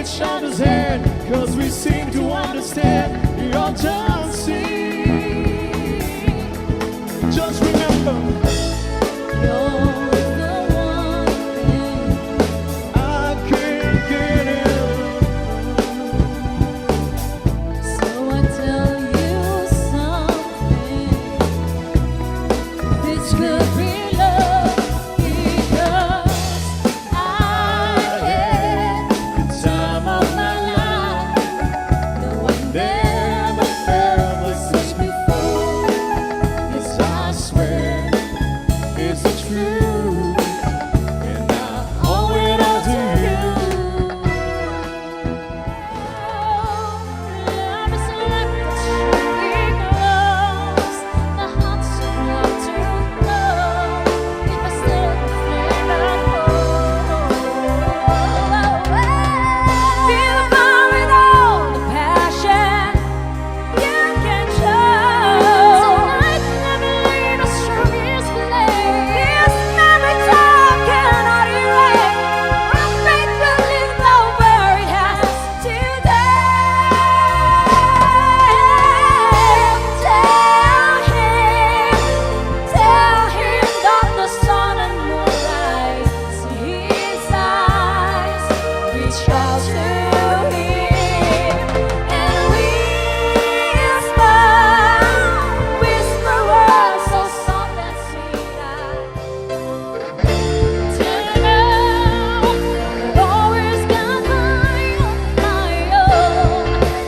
each other's hand, 'cause we seem to understand your dancing. Just remember, You're the one thing I can't get enough. So I tell you something. This could be love because I had the time of my life. No one never felt this way before. Yes, I swear, it's the truth, and I owe it all to you. Love is like a tree grows. My heart's so hard to know. If I still the flame at home. Feel the fire with all the passion you can show. Tonight, never leave us from this place. This memory time cannot erase. Our faith will live over it has today. Tell him that the sun and moon rise. His eyes reach out to him and whisper words so soft and sweet. Till now, I've always got my own.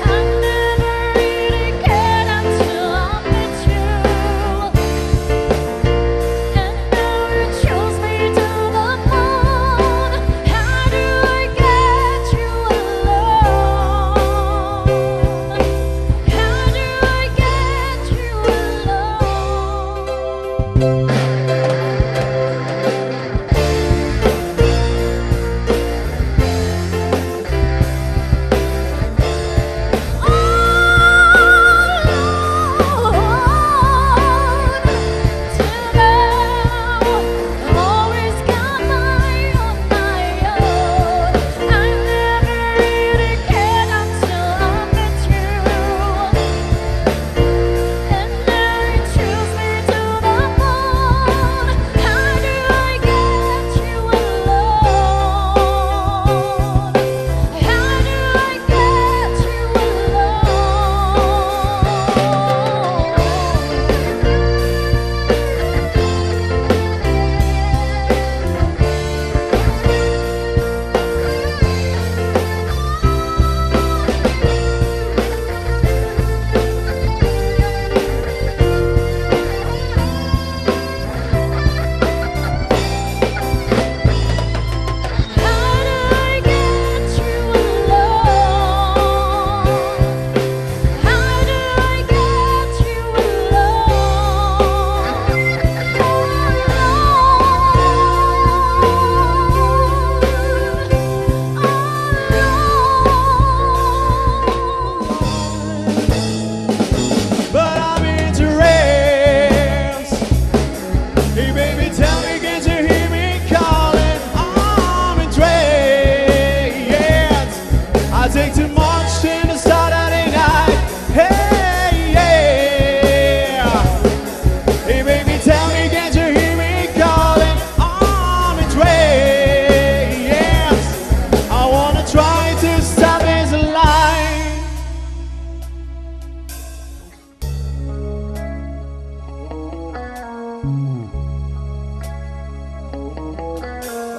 I never really cared until I met you. And now you choose me to the moon. How do I get you alone? How do I get you alone? But I'm in trance. Hey baby, tell me, can't you hear me calling? I'm in trance. I take too much in the Saturday night. Hey, yeah. Hey baby, tell me, can't you hear me calling? I'm in trance. I wanna try to stop this line.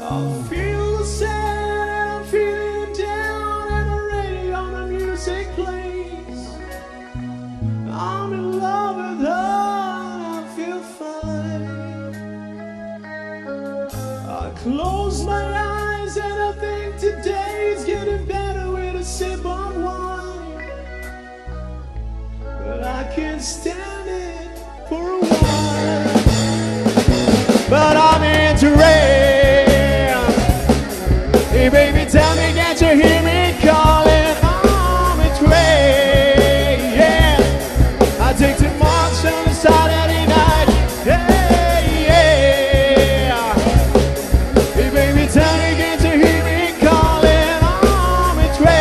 I feel sad, I'm feeling down, and the radio on the music plays. I'm in love with her, and I feel fine. I close my eyes and I think today's getting better with a sip of wine. But I can't stand it for a while. But I'm in trance. Hey baby, tell me, can't you hear me calling? I'm in trance. I take too much on a Saturday night. Hey, yeah. Hey baby, tell me, can't you hear me calling? I'm in trance.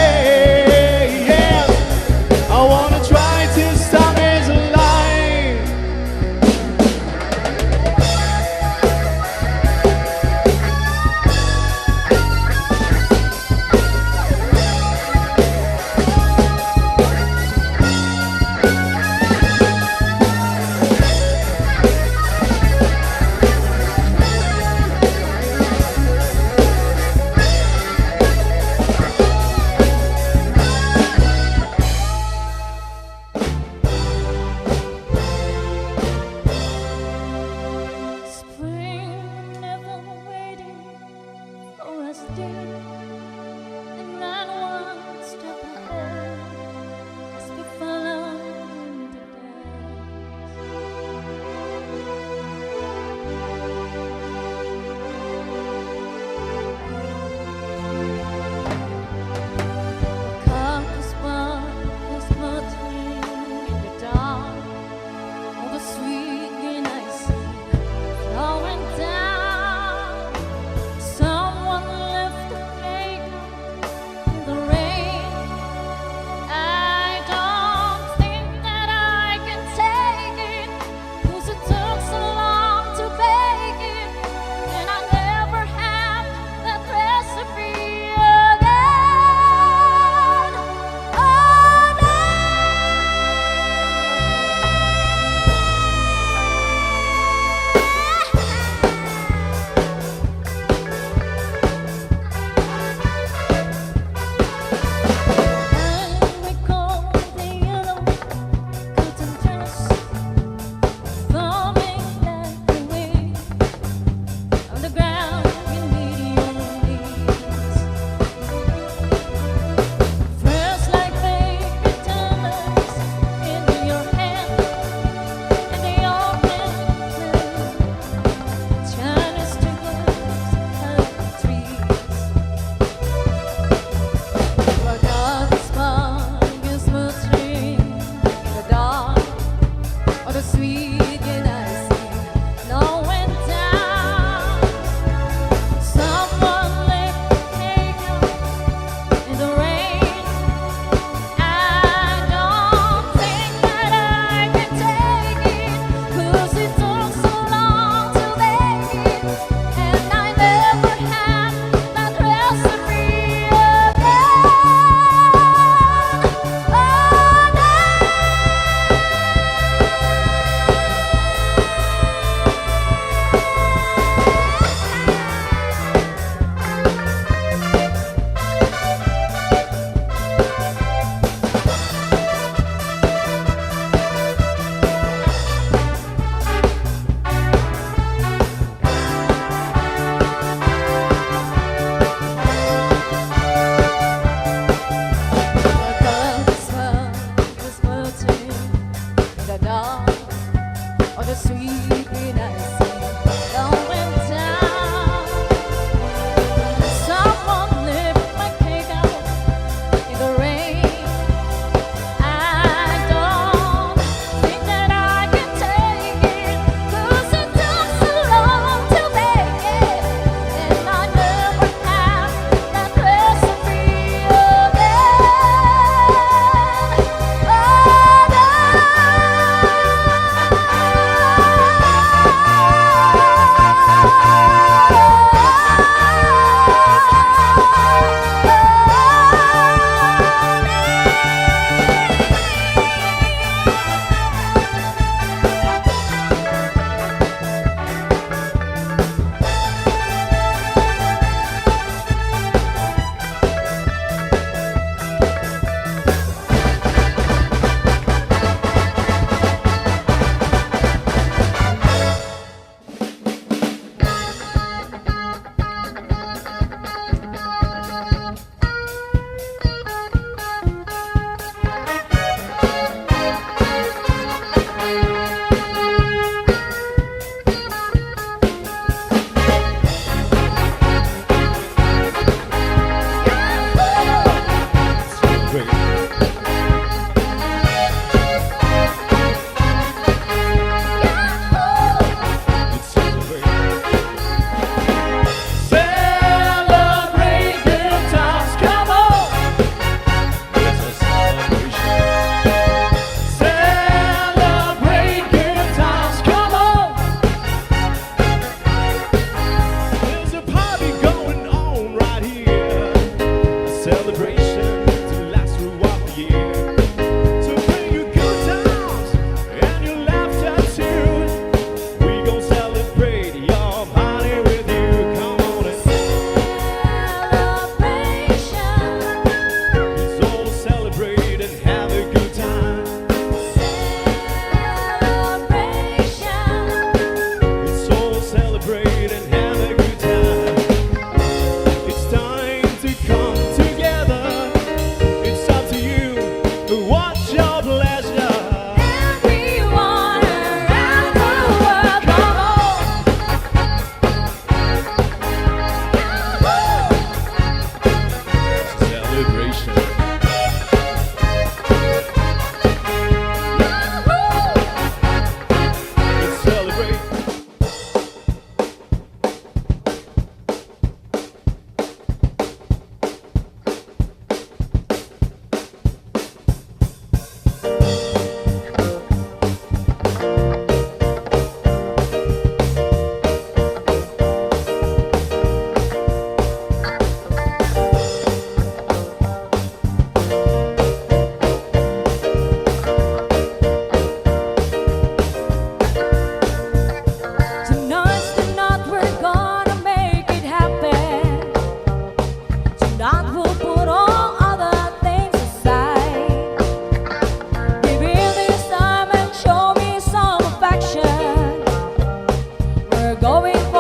going